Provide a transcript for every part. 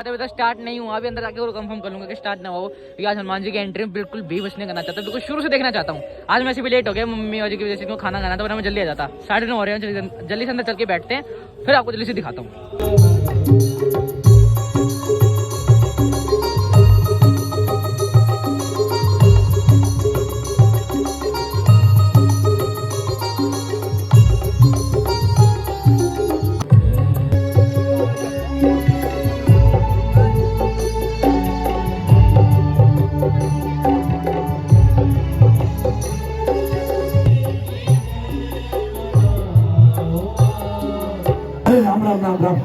अभी तक स्टार्ट नहीं हुआ, अभी अंदर आके और कंफर्म कर लूंगा कि स्टार्ट ना हो। ये आज हनुमान जी की एंट्री बिल्कुल भी बचने करना चाहता हूँ, बिल्कुल शुरू से देखना चाहता हूँ। आज मैं भी लेट हो गया मम्मी वजह की वजह से, खाना खाना था वरना मैं जल्दी आ जाता। 9:30 हो रहे हैं, जल्दी से अंदर चल के बैठते हैं, फिर आपको जल्दी से दिखाता हूँ। राम राम राम राम।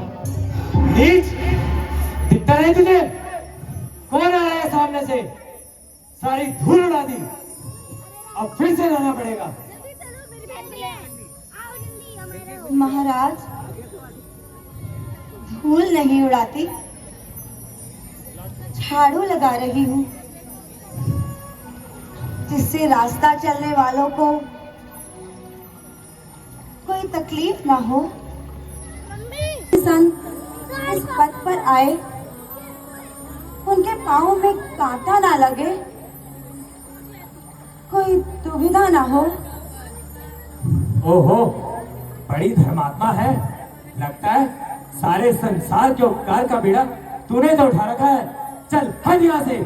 नीच दिखता नहीं तुझे? कौन आ रहा है सामने से? सारी धूल उड़ा दी, अब फिर से लाना पड़ेगा। महाराज, धूल नहीं उड़ाती, झाड़ू लगा रही हूँ, जिससे रास्ता चलने वालों को कोई तकलीफ ना हो। संत इस पथ पर आए, उनके पाँव में कांटा ना लगे, कोई दुविधा ना हो। ओहो, बड़ी धर्मात्मा है। लगता है सारे संसार के उपकार का बीड़ा तूने तो उठा रखा है। चल हट यहाँ से।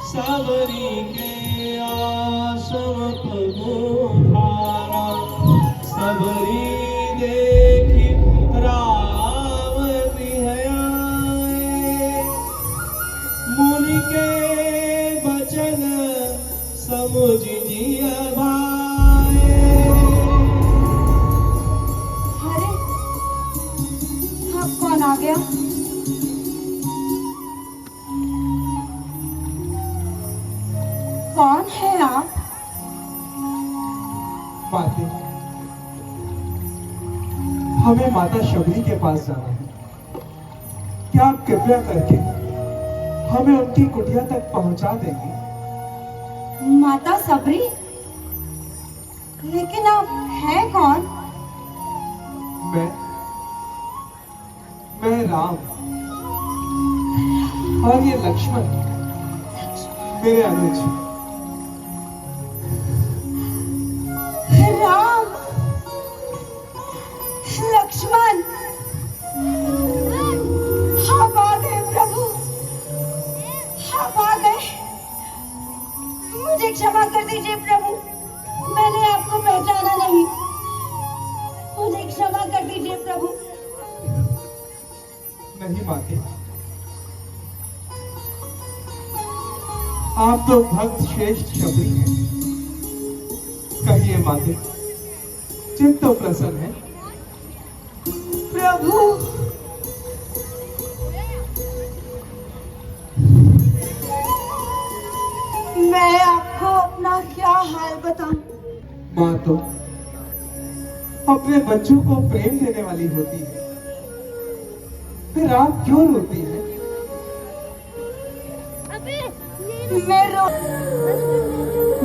सबरी के आश्रम पधारा, सबरी देखी राम गृह आए, मुनि के बचन समुझ जिय भाए। अरे, अब कौन आ गया? कौन है आप? माते, हमें माता शबरी के पास जाना है। क्या आप कृपया करके हमें उनकी कुटिया तक पहुंचा देंगे? माता सबरी? लेकिन आप हैं कौन? मैं राम और ये लक्ष्मण मेरे अनुज। राम, लक्ष्मण, आप आ गए प्रभु, आप आ गए। मुझे क्षमा कर दीजिए प्रभु, मैंने आपको पहचाना नहीं, मुझे क्षमा कर दीजिए प्रभु। नहीं माते, आप तो भक्त श्रेष्ठ शबरी हैं। कहिए माते, चित्त तो प्रसन्न है? प्रभु, मैं आपको अपना क्या हाल बताऊं? माँ तो अपने बच्चों को प्रेम देने वाली होती है, फिर आप क्यों रोती हैं? मैं रो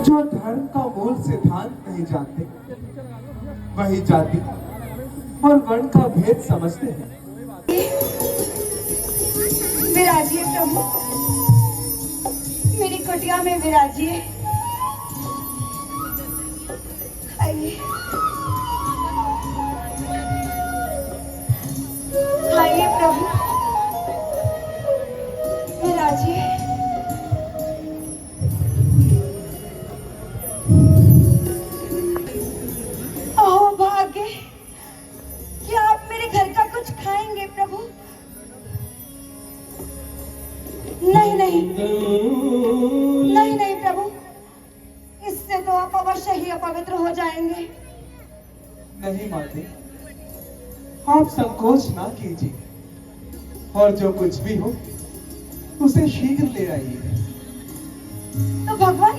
जो धर्म का मूल सिद्धांत नहीं जानते, वही जाति और वर्ण का भेद समझते हैं। विराजिए प्रभु, मेरी कुटिया में विराजिए। आइए। नहीं माते, आप संकोच ना कीजिए, और जो कुछ भी हो उसे शीघ्र ले आइए। तो भगवान,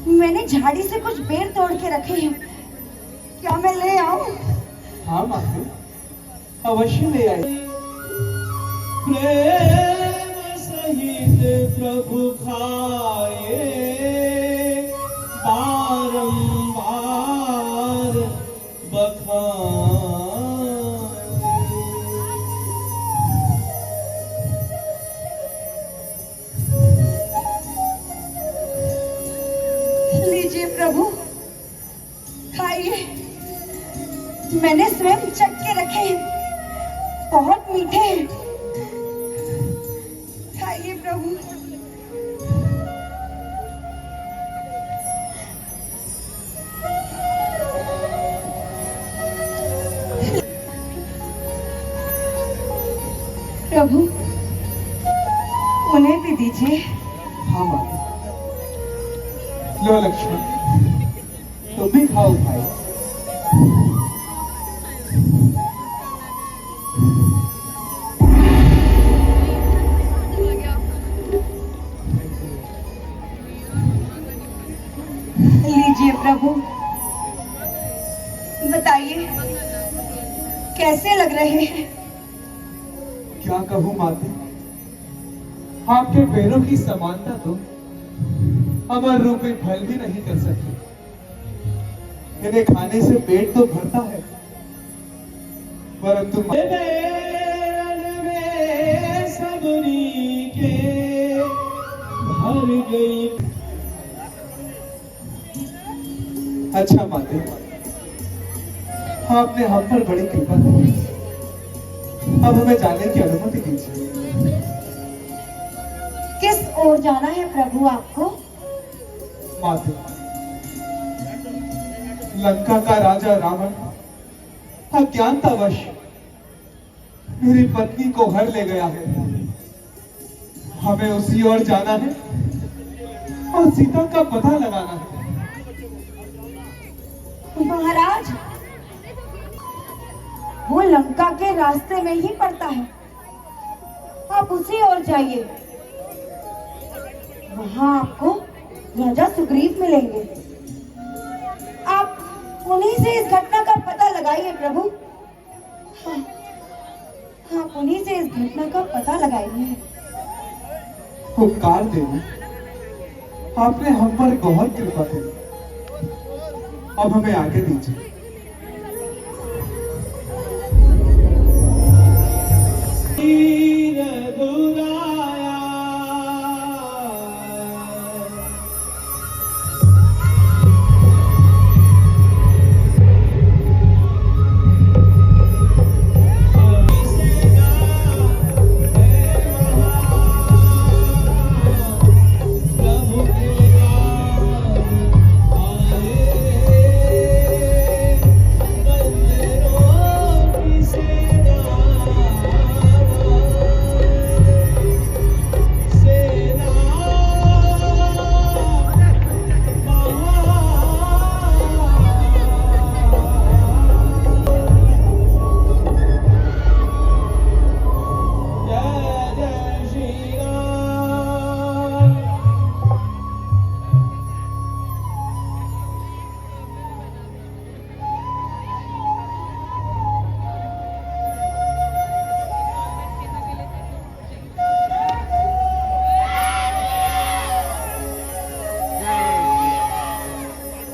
मैंने झाड़ी से कुछ बेर तोड़ के रखे हैं, क्या मैं ले आऊं? हाँ माते, अवश्य ले आइए। प्रेम सहित प्रभु खाए, बारंबार बखाए। लीजिए प्रभु, खाइए। मैंने स्वयं चख के रखे हैं, बहुत मीठे हैं। खाइए प्रभु। प्रभु, उन्हें भी दीजिए। हाँ माता, लो लक्ष्मण, तुम भी खाओ भाई। लीजिए प्रभु, बताइए कैसे लग रहे हैं? क्या कहूँ माते, आपके पैरों की समानता तो अमर रूप में फल भी नहीं कर सकती। इन्हें खाने से पेट तो भरता है, परंतु सबरी के भर गई। अच्छा माते, आपने हम पर बड़ी कृपा की, अब हमें जाने की अनुमति दीजिए। किस ओर जाना है प्रभु आपको? माते, लंका का राजा रावण अज्ञानतावश मेरी पत्नी को हर ले गया है। हमें उसी ओर जाना है और सीता का पता लगाना है। महाराज, वो लंका के रास्ते में ही पड़ता है, आप उसी ओर जाइए। वहां आपको राजा सुग्रीव मिलेंगे। आप उन्हीं से इस घटना का पता लगाइए प्रभु। हाँ, आप उन्हीं से इस घटना का पता लगाइए। उपकार देना, आपने हम पर बहुत कृपा की, अब हमें आगे दीजिए।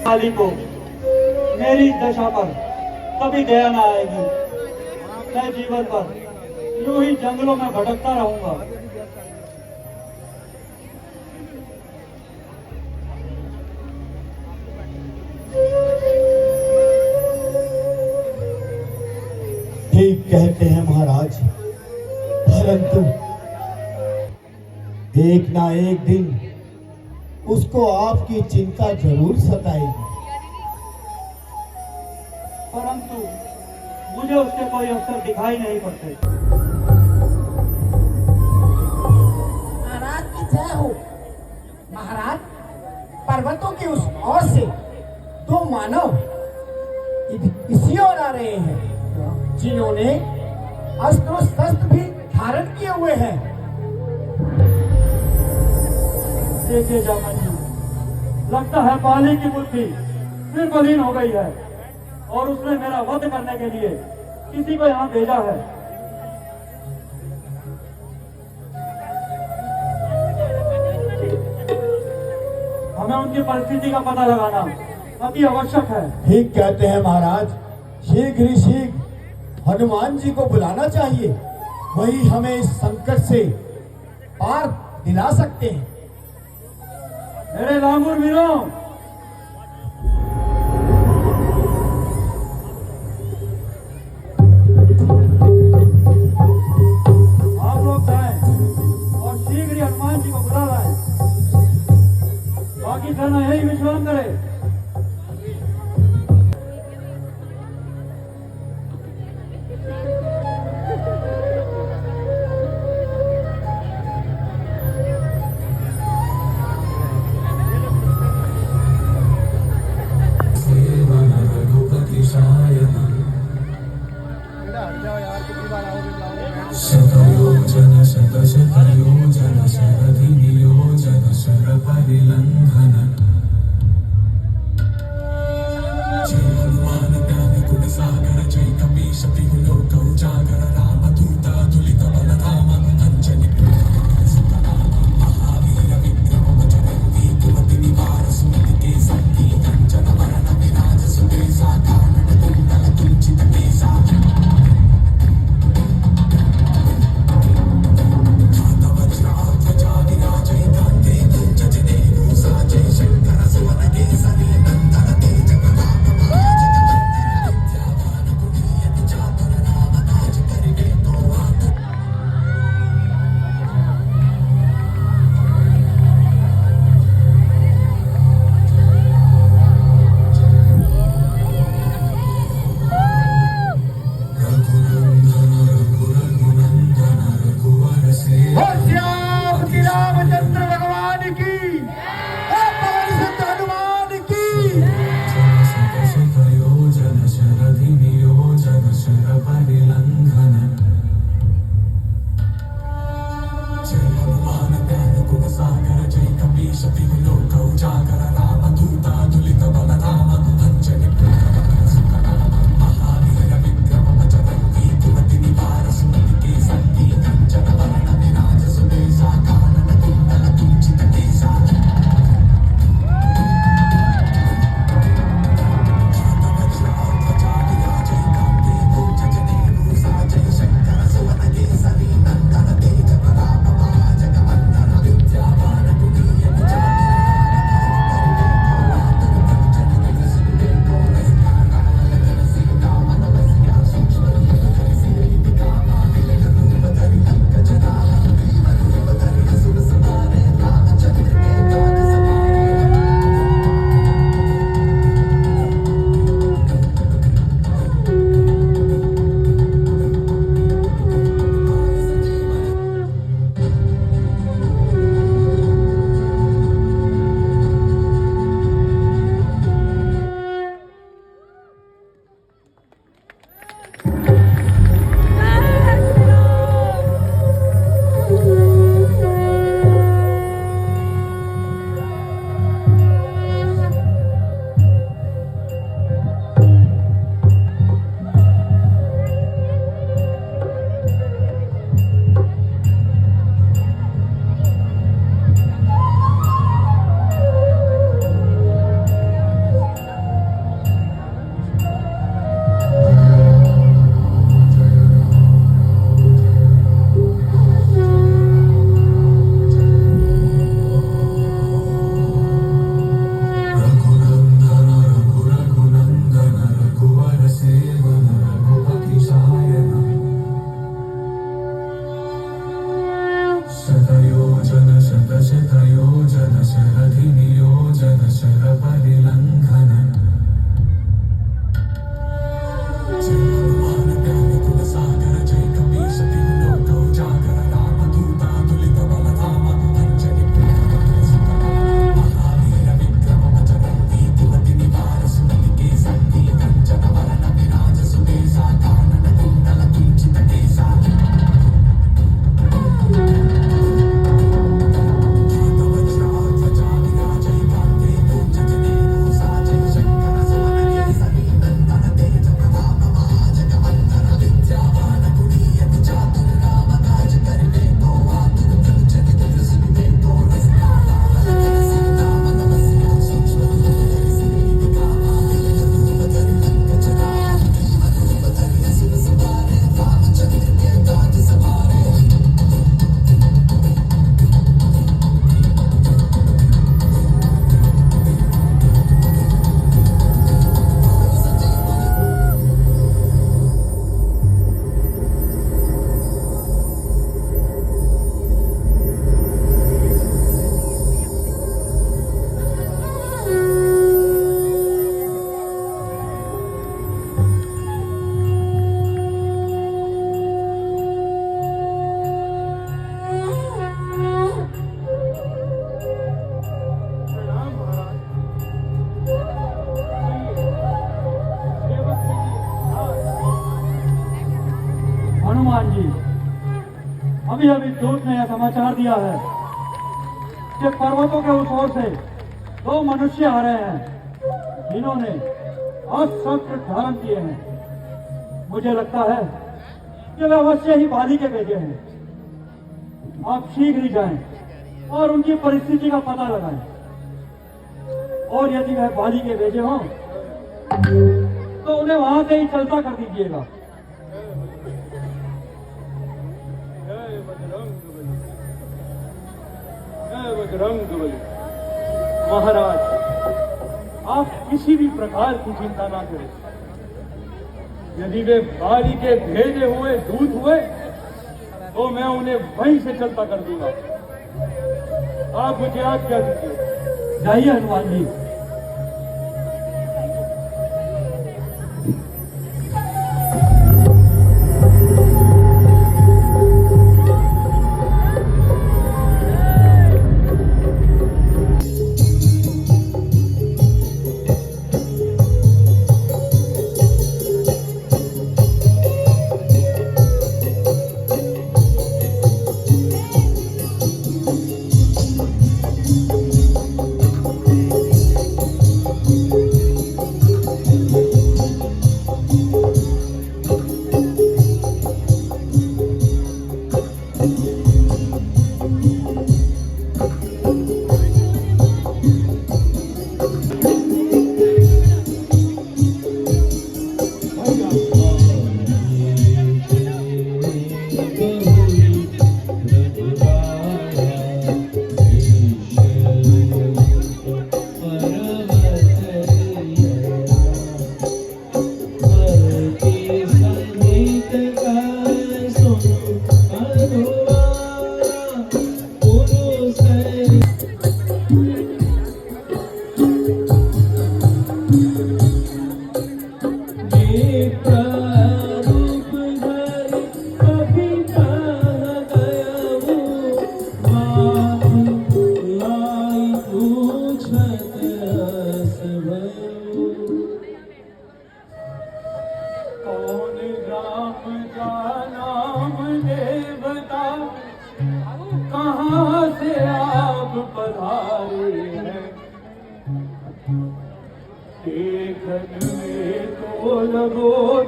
माली को मेरी दशा पर कभी दया न आएगी। मैं जीवन पर यूं ही जंगलों में भटकता रहूंगा। ठीक कहते हैं महाराज, परंतु एक ना एक दिन उसको आपकी चिंता जरूर सताएगी। परंतु मुझे उसके कोई अवसर दिखाई नहीं पड़ते। महाराज की जय हो। महाराज, पर्वतों के उस ओर से दो मानव इसी ओर आ रहे हैं जिन्होंने अस्त्र शस्त्र भी धारण किए हुए हैं। देखिए जामन जी, लगता है पाली की बुद्धि फिर बलीन हो गई है और उसने मेरा वध करने के लिए किसी को यहाँ भेजा है। हमें उनकी परिस्थिति का पता लगाना अति आवश्यक है। ठीक कहते हैं महाराज, शीघ्र ही शीघ्र हनुमान जी को बुलाना चाहिए, वही हमें इस संकट से पार दिला सकते हैं। मेरे लांगुर वीरों, आप लोग जाएं और शीघ्र ही हनुमान जी को बुला लाएं। बाकी सेना यही विश्राम करे। शतयोजन शतशतयोजन शरधिनियोजन शरपरिलङ्घन जय हनुमान ज्ञान गुण सागर जय कपीश तिहु लोक उजागर रामदूत अतुलित बलधाम अंजनी महावीर विक्रम बजरंगी कुमति निवार सुमति के संगी कंचन वरण विराज सुबेसा कानन कुंडल कुंचित केसा रामचंद्र भगवान की, पवन सुत हनुमान की। शतशतयोजन शरधिनियोजन शरपरिलङ्घन जय हनुमान ज्ञान गुण सागर जय कपीश तिहु लोक उजागर रामदूत अतुलित बलधाम अंजनी महावीर विक्रम बजरंगी कुमति निवार सुमति के संगी कंचन वरण विराज सुबेसा कानन कुंडल कुंचित केसा शतयोजन शतशतयोजन शरधिनियोजन शरपरिलङ्घन जय हनुमान ज्ञान गुण सागर जय कपीश तिहु लोक उजागर रामदूत अतुलित बलधाम अंजनी महावीर विक्रम बजरंगी कुमति निवार सुमति के संगी कंचन हनुमान जी, अभी अभी दूत ने यह समाचार दिया है कि पर्वतों के उस ओर से 2 मनुष्य आ रहे हैं जिन्होंने अस्त्र धारण किए हैं। मुझे लगता है कि वे अवश्य ही बाली के भेजे हैं। आप शीघ्र ही जाएं और उनकी परिस्थिति का पता लगाएं, और यदि वह बाली के भेजे हों तो उन्हें वहां से ही चलता कर दीजिएगा। बजरंगबली। महाराज, आप किसी भी प्रकार की चिंता ना करें। यदि वे बाली के भेजे हुए दूत हुए तो मैं उन्हें वहीं से चलता कर दूंगा। आप मुझे आज्ञा दीजिए। जाइए हनुमान जी।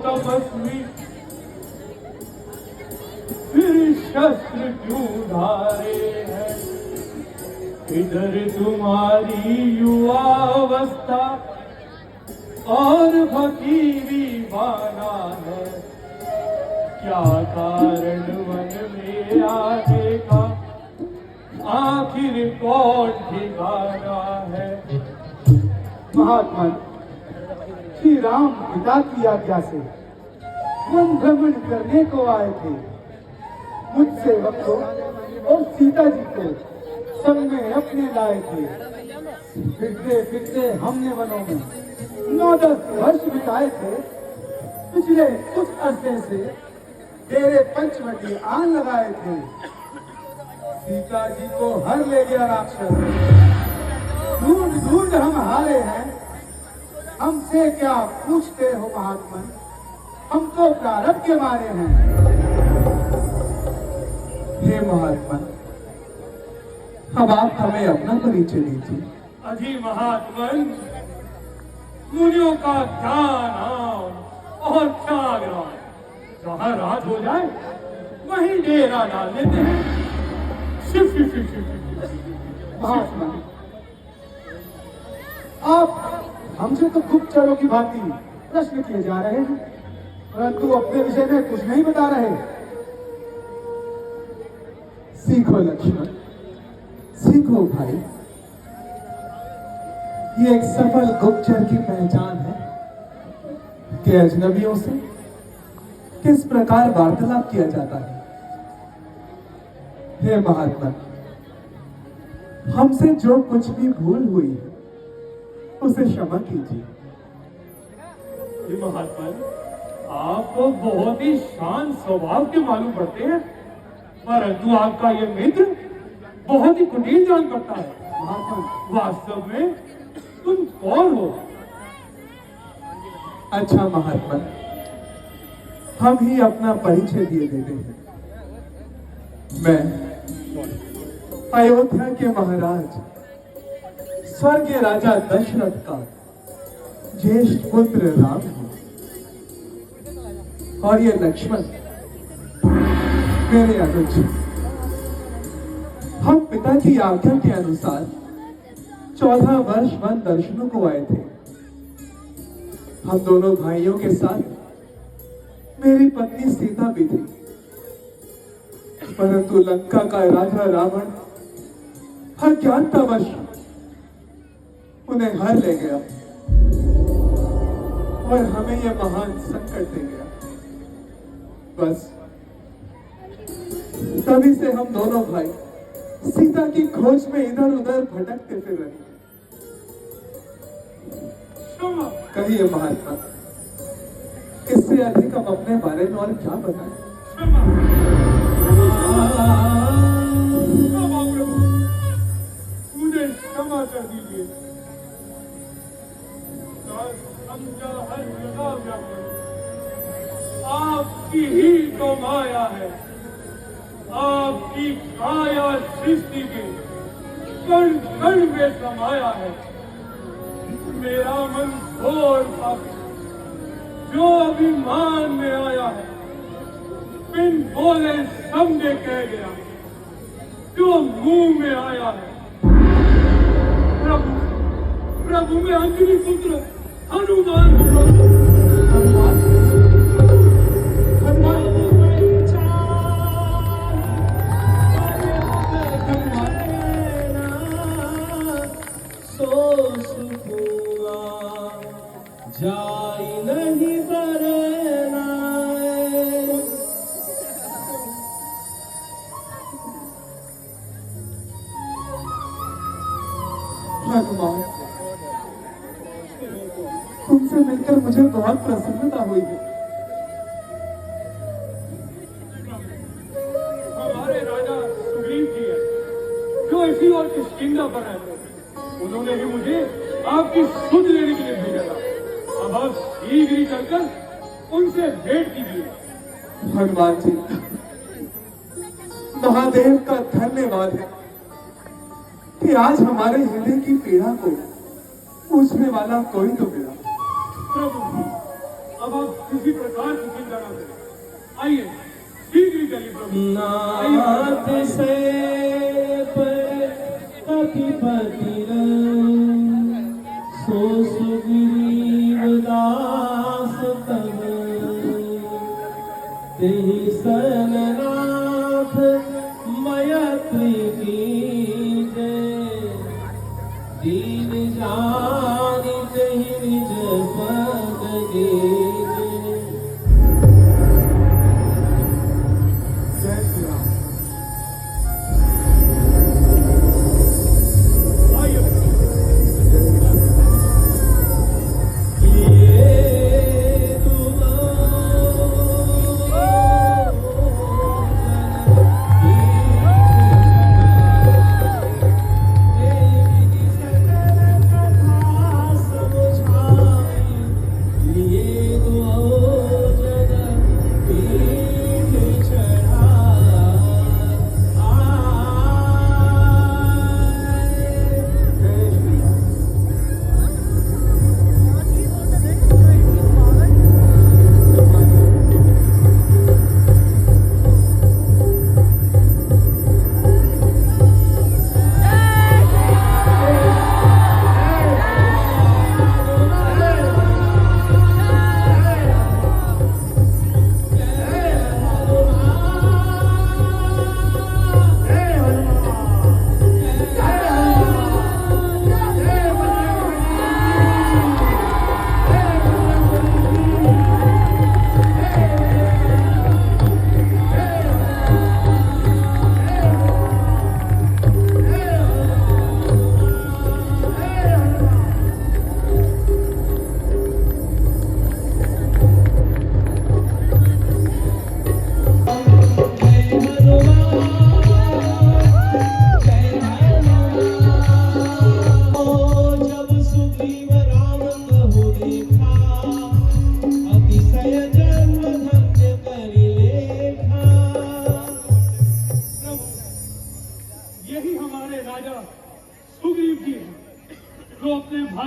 तपस्वी फिर शस्त्र क्यों धारे हैं? इधर तुम्हारी युवावस्था और फकीरी बाना है। क्या कारण वन में आने का आखिर कौन ठिकाना है? महात्मा, श्री राम पिता की आज्ञा से वन भ्रमण करने को आए थे। मुझसे वक्तों और सीता जी को संग में अपने लाए थे। फिरते फिरते हमने वनों में 9-10 वर्ष बिताए थे। पिछले कुछ अरसे से डेरे पंचवटी आन लगाए थे। सीता जी को हर ले गया राक्षस। ढूंढ ढूंढ हम हारे हैं। हमसे क्या पूछते हो महात्मा? हम तो प्रारब्ध के मारे हैं। हे महात्मा, अब आप हमें अपना परिचय दीजिए। अजी महात्मन, मुनियों का क्या नाम और क्या ग्राम। जहाँ रात हो जाए वहीं डेरा डाल देते हैं। शिव शिव शिव शिव शिव। महात्मा, आप हमसे तो गुप्तचरों की भांति प्रश्न किए जा रहे हैं, परंतु अपने विषय में कुछ नहीं बता रहे। सीखो लक्ष्मण, सीखो भाई। ये एक सफल गुप्तचर की पहचान है कि अजनबियों से किस प्रकार वार्तालाप किया जाता है। हे महात्मा, हमसे जो कुछ भी भूल हुई है उसे क्षमा कीजिए। महात्मा, आप तो बहुत ही शांत स्वभाव के मालूम पड़ते हैं, परंतु आपका ये मित्र बहुत ही कुटिल जान पड़ता है। महात्मा, वास्तव में तुम कौन हो? अच्छा महात्मा, हम ही अपना परिचय दिए देते हैं। मैं अयोध्या के महाराज स्वर्गीय राजा दशरथ का ज्येष्ठ पुत्र राम हूं और ये लक्ष्मण मेरे अनुज। हम पिता की आज्ञा के अनुसार 14 वर्ष वन दर्शनों को आए थे। हम दोनों भाइयों के साथ मेरी पत्नी सीता भी थी, परंतु लंका का राजा रावण अज्ञानतावश उन्हें हर ले गया और हमें यह महान संकट दे गया। बस तभी से हम दोनों भाई सीता की खोज में इधर उधर भटकते फिर रहे। कहिए महात्मा, इससे अधिक हम अपने बारे में और क्या बताएं? मुझे क्षमा कर दीजिए। समझा हर जगह व्यापक आपकी ही तो माया है। आपकी काया सृष्टि के कण कण में समाया है। मेरा मन घोर पाप जो अभिमान में आया है, बिन बोले समझे कह गया, जो मुंह में आया है। प्रभु प्रभु में अंजलि पुत्र हनुमान जाई नहीं बरना। हनुमान, तुमसे मिलकर मुझे बहुत प्रसन्नता हुई है। हमारे राजा सुग्रीव जी है जो इसी और किष्किंधा पर रहते हैं। उन्होंने ही मुझे आपकी सुध लेने के लिए भेजा था। अब आप शीघ्र ही चलकर उनसे भेंट कीजिए। हनुमान जी, महादेव का धन्यवाद है कि आज हमारे हृदय की पीड़ा को पूछने वाला कोई तो मिला। प्रभु अब आप किसी प्रकार की चिंता न करें। आइए शीघ्र ही चलिए प्रभु। नाथ से पति सो सुग्रीव दास तब तेहि सरनाथ मयत्री कीजे। दीन जानि तेहि निज पद कीजे। जय श्री राम। ये तुम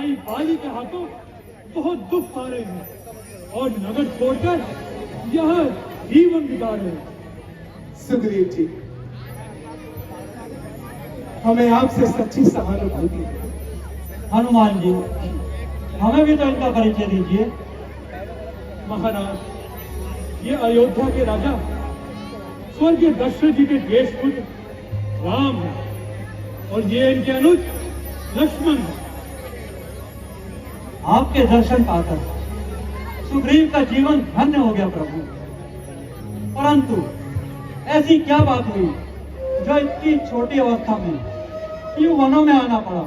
भाई बाली के हाथों बहुत दुख पा रहे हैं और नगर छोड़कर यह जीवन बिता रहे हैं। सुग्रीव जी, हमें आपसे सच्ची सहानुभूति है। हनुमान जी, हमें भी तो इनका परिचय दीजिए। महाराज, ये अयोध्या के राजा स्वर्गीय दशरथ जी के ज्येष्ठ पुत्र राम है और ये इनके अनुज लक्ष्मण है। आपके दर्शन पाकर सुग्रीव का जीवन धन्य हो गया प्रभु। परंतु ऐसी क्या बात हुई जो इतनी छोटी अवस्था में यूं वनों में आना पड़ा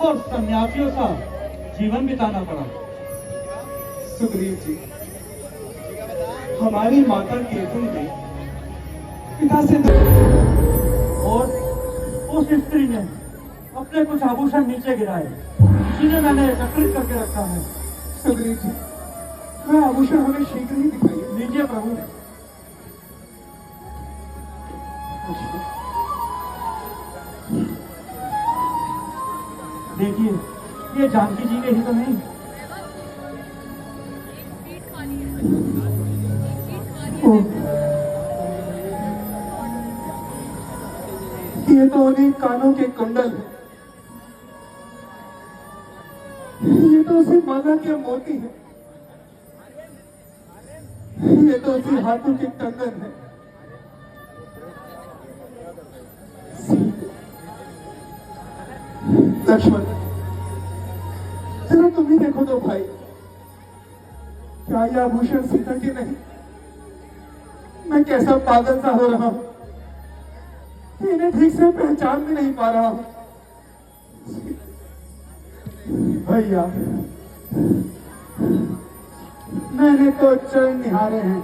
और सन्यासियों सा जीवन बिताना पड़ा? सुग्रीव जी, हमारी माता केतु ने पिता से और उस स्त्री ने अपने कुछ आभूषण नीचे गिराए, जिन्हें मैंने एकत्रित करके रखा है। सुग्रीव जी, वह आभूषण हमें शीघ्र ही दिखाइए। लीजिए प्रभु। देखिए, ये जानकी जी के ही तो नहीं? ये तो उन्हीं कानों के कुंडल है, ये तो उसी माला के मोती है, ये तो उसी हाथों के कंगन है। लक्ष्मण, जरा तुम ही देखो तो भाई, क्या ये आभूषण सीता के नहीं? मैं कैसा पागल सा हो रहा हूं, इन्हें ठीक से पहचान भी नहीं पा रहा हूं। भैया, मैंने तो चरण निहारे हैं,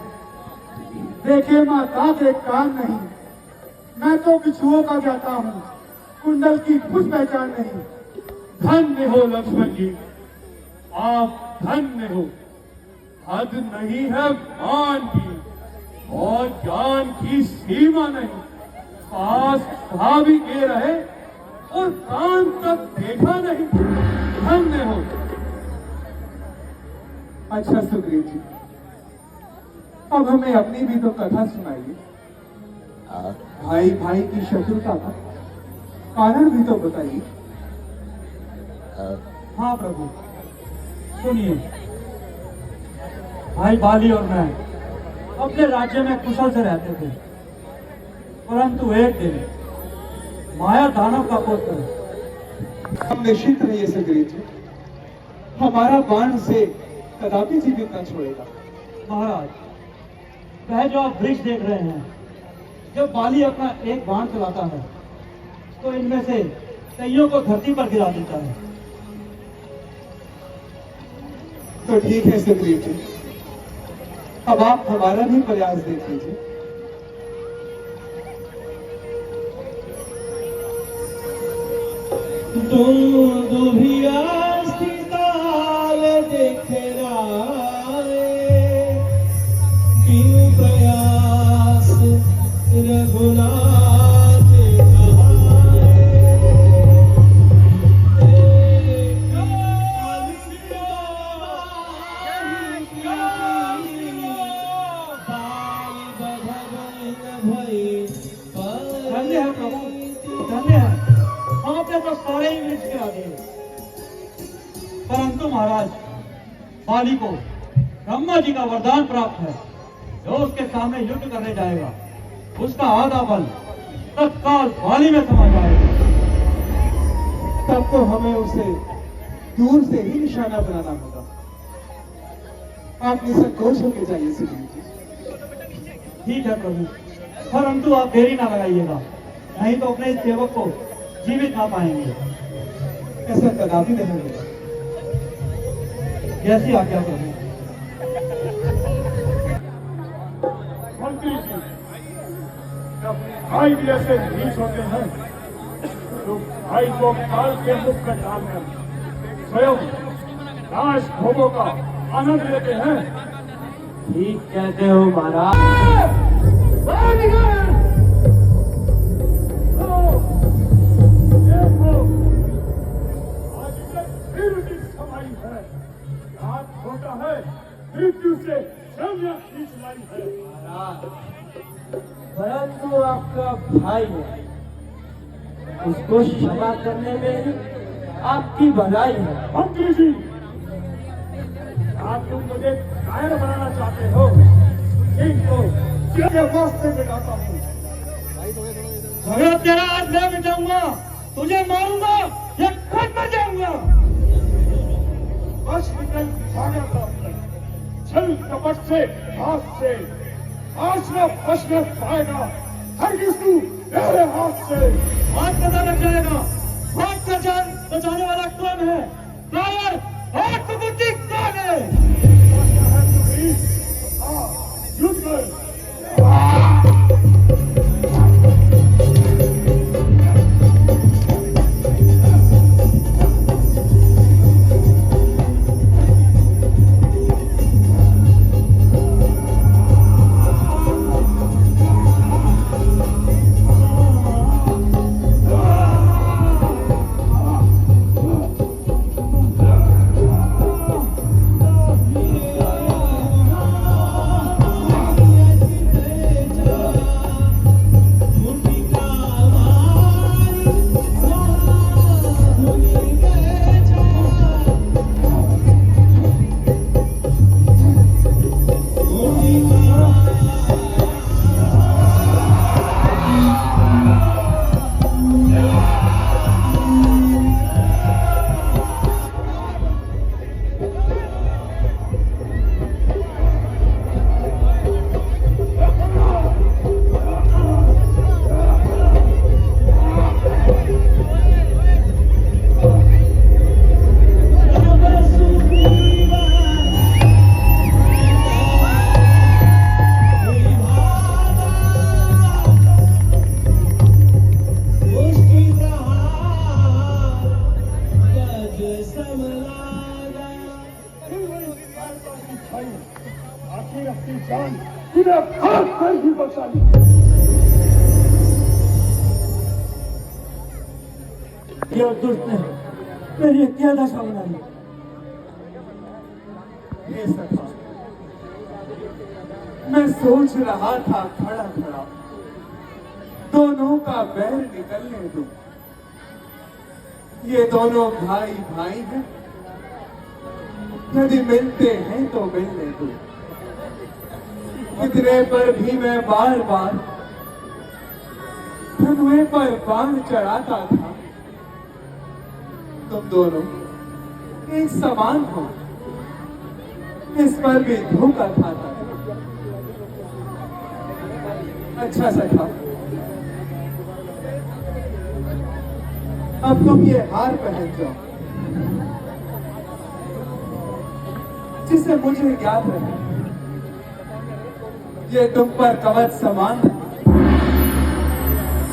देखे माता के कान नहीं। मैं तो बिछुओं का जाता हूँ, कुंडल की कुछ पहचान नहीं। धन्य हो लक्ष्मण जी, आप धन्य हो। हद नहीं है मान की और ज्ञान की सीमा नहीं। पास था भी के रहे और कान तक देखा नहीं। धन्य हो। अच्छा सुग्रीव जी, अब हमें अपनी भी तो कथा सुनाइए। भाई भाई की शत्रुता का कारण भी तो बताइए। हाँ प्रभु, सुनिए। भाई बाली और मैं अपने राज्य में कुशल से रहते थे, परंतु एक दिन माया दानव का पुत्र। हम निश्चित रहिए सुग्रीव जी, हमारा बाण से कदापि जीवित न छोड़ेगा। महाराज, वह जो आप वृक्ष देख रहे हैं, जब बाली अपना एक बाण चलाता है तो इनमें से कईयों को धरती पर गिरा देता है। तो ठीक है सुग्रीव जी, अब आप हमारा भी प्रयास देख लीजिए। तुम दुभिया सिताल देखे राए, बिनु प्रयास रघुनाथ धन्य है प्रभु, धन्य है। हम अपने तो सारे ही वृक्ष गिरा दिए, परंतु महाराज, बाली को ब्रह्मा जी का वरदान प्राप्त है। जो उसके सामने युद्ध करने जाएगा, उसका आधा बल तत्काल बाली में समा जाएगा। तब तो हमें उसे दूर से ही निशाना बनाना होगा। आप निसंकोच होकर जाइए सुग्रीव जी। ठीक है प्रभु, परंतु आप देरी ना लगाइएगा, नहीं तो अपने इस सेवक को जीवित ना पाएंगे। ऐसा कदापि नहीं होगा। जैसी आज्ञा प्रभु। मंत्री जी, जब भाई भी ऐसे नीच होते हैं तो भाई को काल के मुख का डालकर स्वयं राज भोगों का आनंद लेते हैं। ठीक कहते हो महाराज। आज मैं फिर मृत्यु से स्वयं खींच लाई है। परंतु आपका भाई है, उसको क्षमा करने में आपकी भलाई है। मंत्री जी, आप तुम मुझे कायर बनाना चाहते हो, इनको के वास्ते मिटाता हूँ। झगड़ा तेरा आज मैं मिटाऊंगा, तुझे मारूंगा या खुद मर जाऊंगा। बस निकल भागा था, छल कपट से, हाथ से आज न बच न पाएगा। हर किसी मेरे हाथ से हाथ पता लग जाएगा। हाथ का जान बचाने वाला कौन है? कायर हाथ तो बुद्धि कौन है? युद्ध कर। आखिर अपनी जान तूने भाग कर ही बचाई। ये दुष्ट ने मेरी क्या दशा बनाई। हे सखा, मैं सोच रहा था खड़ा खड़ा, दोनों का बैर निकलने दो। ये दोनों भाई भाई हैं, यदि मिलते हैं तो मिलने दो। इतने पर भी मैं बार बार धनुए पर बाण चढ़ाता था। तुम दोनों एक समान हो, इस पर भी धोखा खाता था। अच्छा सखा, अब तुम ये हार पहन जाओ, जिससे मुझे ज्ञात रहे ये तुम पर कवच समान है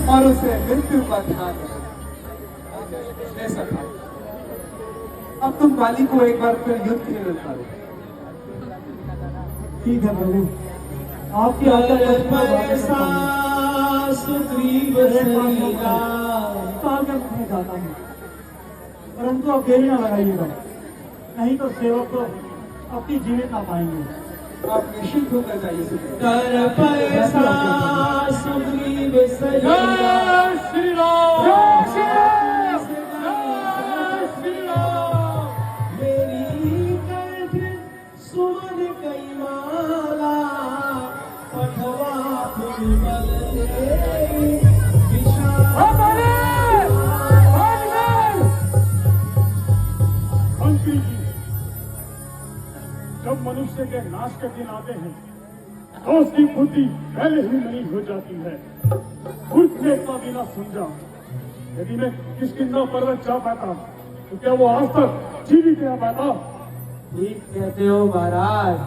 और उसे मृत्यु का ध्यान है। सखा, अब तुम बाली को एक बार फिर युद्ध के लिए उतारो। ठीक है प्रभु, आपकी आज्ञा सुग्रीव आगे मैं जाता हूँ, परंतु आप देरी ना लगाइएगा, नहीं तो सेवक को अपनी जीवित ना पाएंगे। आप निश्चित होकर जाइए सुग्रीव। कर पैसा सुग्रीव जय श्री राम, जय श्री राम, जय श्री राम। मेरी कंठ सुमन कई माला, पठवा तुम बल मंत्री जी, जब मनुष्य के नाश के दिन आते हैं तो उसकी बुद्धि पहले ही नहीं हो जाती है। कुछ देखता बिना समझा यदि मैं किष्किंधा पर्वत जा पाता तो क्या वो आज तक जीवित रह पाता? ठीक कहते हो महाराज।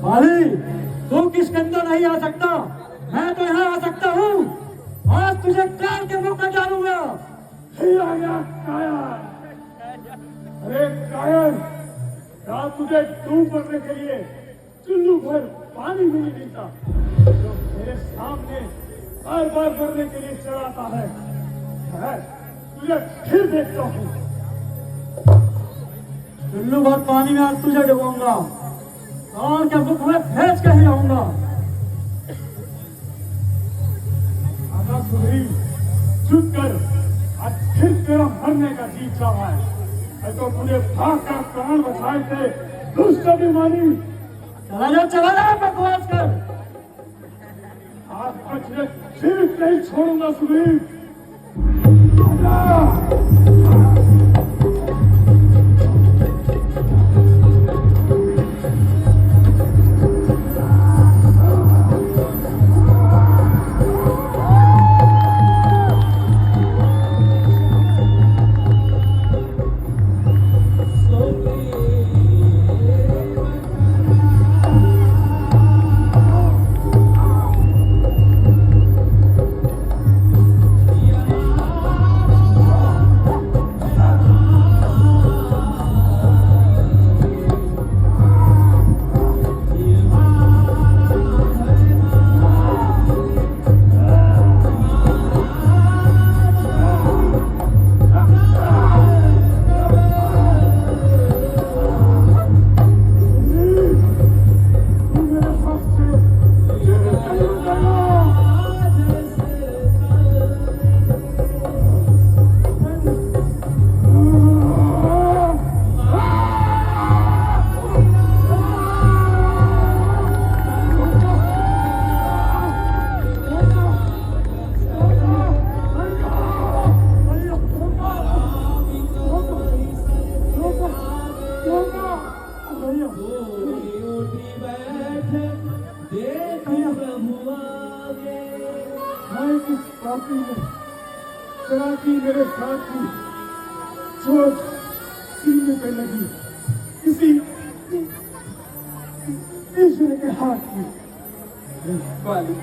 बाली, तू किष्किंधा नहीं आ सकता, मैं तो यहाँ आ सकता हूँ। आज तुझे काल के मुख में डालूंगा। फिर आ गया कायर। अरे कायर, क्या तुझे डूब मरने के लिए चुल्लू भर पानी भी नहीं मिलता जो मेरे सामने बार बार मरने के लिए चढ़ाता है? तुझे फिर देखता हूँ। चुल्लू भर पानी में आज तुझे डुबाऊंगा और क्या मुख में भेज के ही आऊंगा। आजा सुधरी, चुप कर, आज फिर तेरा मरने का जी चाहा है। तो पूरे भाग का प्राण बचाए थे, दुष्ट अभिमानी। चला जा बकवास कर। आज बचने जीवित नहीं छोड़ूंगा सुधीर। मेरे साथ की चोट सीने पे लगी, किसी ईश्वर के हाथ में। बाली,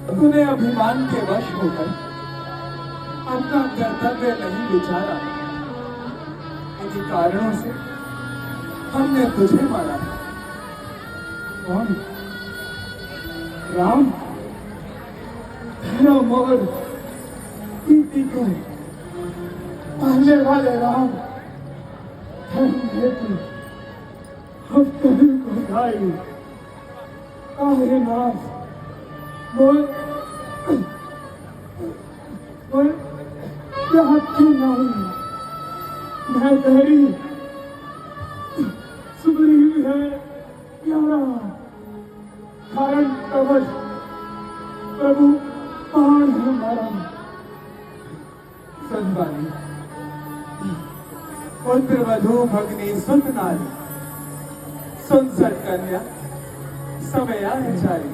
तूने अभिमान के वश होकर अपना कर्तव्य नहीं विचारा। इन्हीं कारणों से हमने तुझे मारा। कौन? राम? तेरा मगर कीर्ति को पहले वाले राम अब कहीं को जाए। काहे नाथ बोल क्या क्यों नहीं? मैं तेरी सुग्रीव है प्यारा, कारण कवच प्रभु बाण है मारा। संतवानी, पुत्र वधू भगनी सुत नारी, सुनसठ कन्या समया है चारी।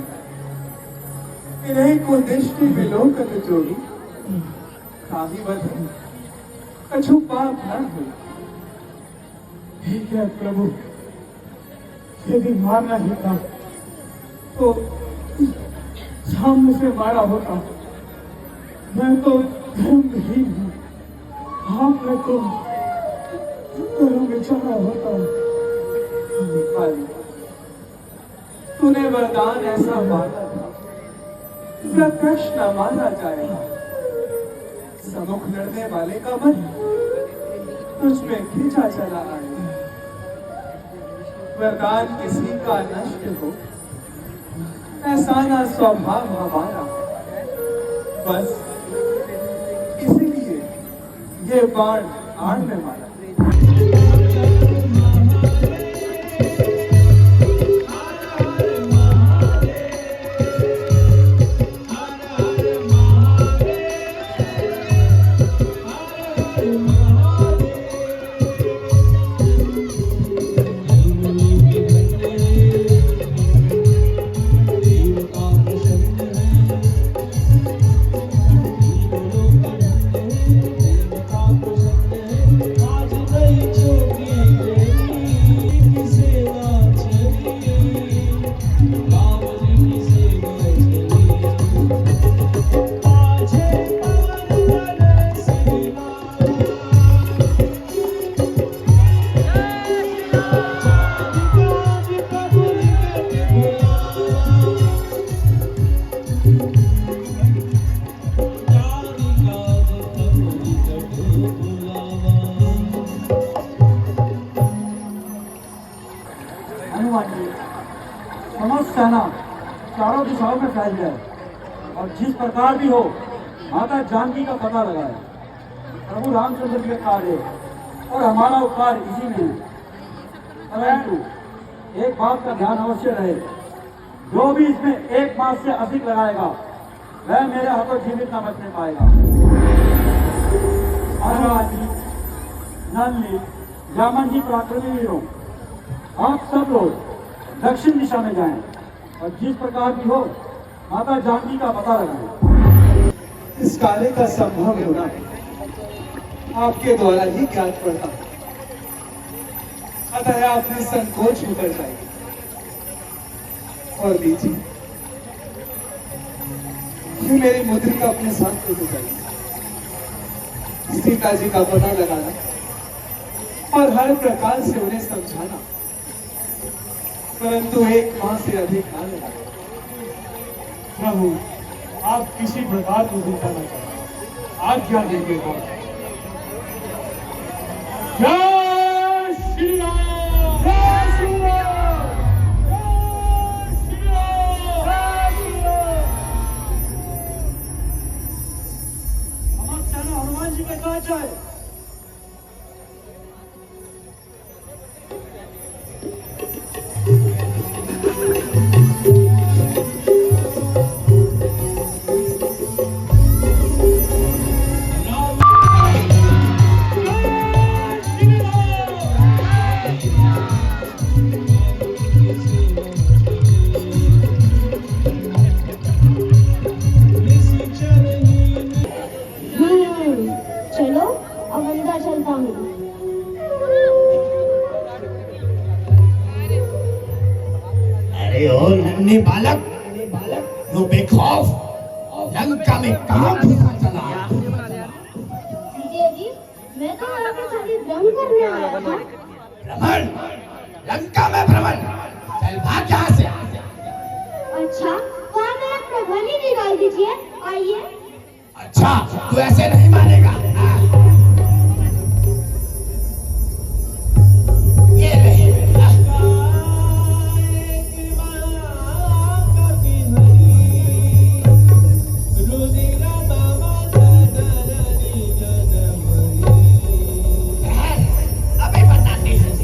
इन्हें को दृष्टि विलोकत जोड़ी, खाही वधू कछु पाप न हो। ठीक है प्रभु, यदि मारना ही था तो सामने से मारा होता। मैं तो धर्महीन हूँ, आपने तो धर्म बेचारा होता। तूने वरदान ऐसा मांगा था, प्रत्यक्ष न मारा जाएगा। सम्मुख लड़ने वाले का मन तुझ में खींचा चला आए। वरदान किसी का नष्ट हो, ऐसा ना स्वभाव हमारा। बस इसीलिए ये बाण आड़ में मारा। Hare हनुमान जी समस्त सेना चारों दिशाओं में फैल जाए और जिस प्रकार भी हो माता जानकी का पता लगाए। प्रभु रामचंद्र जी का कार्य और हमारा उपकार इसी में है। परंतु एक बात का ध्यान अवश्य रहे, जो भी इसमें 1 मास से अधिक लगाएगा वह मेरे हाथों जीवित न बचने पाएगा। हनुमान जी, नंदी, जामन जी, पराक्रमी वीरों, आप सब लोग दक्षिण दिशा में जाएं और जिस प्रकार भी हो माता जानकी का पता लगाएं। इस कार्य का संभव होना आपके द्वारा ही ज्ञान पड़ता, अतः आपने संकोच होकर जाए और लीजिए ये मेरी मुद्रिका अपने साथ लेके जाइए। सीता जी का पता लगाना और हर प्रकार से उन्हें समझाना, परंतु 1 माह से अधिक ना लगा। प्रभु आप किसी प्रकार को दिखाना चाहिए, आज्ञा देंगे कौन? जय श्री राम, जय श्री राम, जय श्री राम, जय श्री राम। हमारा सेना हनुमान जी के साथ जाए। चलो अब अंदर चलता हूँ। अरे ओ नन्हे बालक, वो बेखौफ लंका में कहाँ घुसा चला? जीजा जी, मैं तो यहाँ पर खाली भ्रमण करने आया था। भ्रमण? लंका में भ्रमण? चल भाग यहाँ से। अच्छा, तो आप मेरा प्रबंध ही निकाल दीजिए। आइए। अच्छा, तू ऐसे नहीं मानेगा। ये रही। अभी बताते हैं।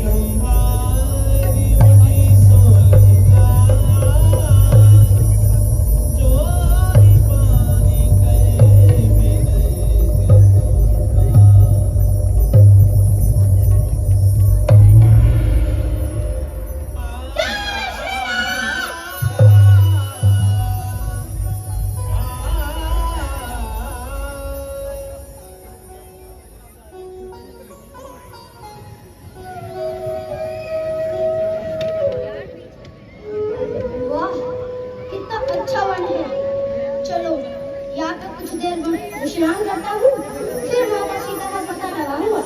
वाह, कितना अच्छा वन है। चलो, यहाँ पे कुछ देर विश्राम करता हूँ, फिर माता सीता का पता लगाऊंगा।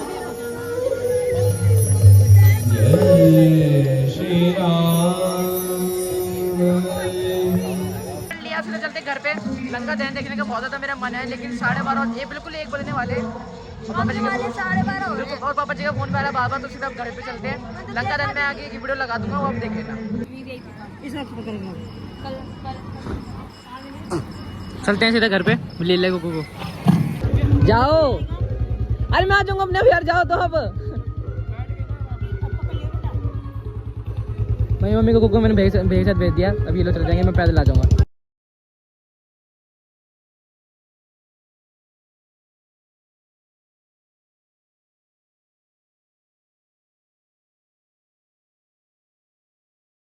जय श्री राम। लिया सीधे चलते घर पे। लंका दहन देखने का बहुत ज्यादा मेरा मन है, लेकिन 12:30 ये बिल्कुल 1 बजने वाले। और पापा जी का फोन पे आ रहा बार-बार, तो सीधा घर पे चलते हैं। लंका दहन में आगे एक वीडियो लगा दूंगा, वो आप देख लेना। चलते हैं सीधा घर पे, ले ले को जाओ। अरे मैं आ जाऊंगा अपने अब यार, जाओ तो अब। मेरी मम्मी को कुकू मैंने भेज दिया, अब ये लोग चले जाएंगे, मैं पैदल आ जाऊंगा।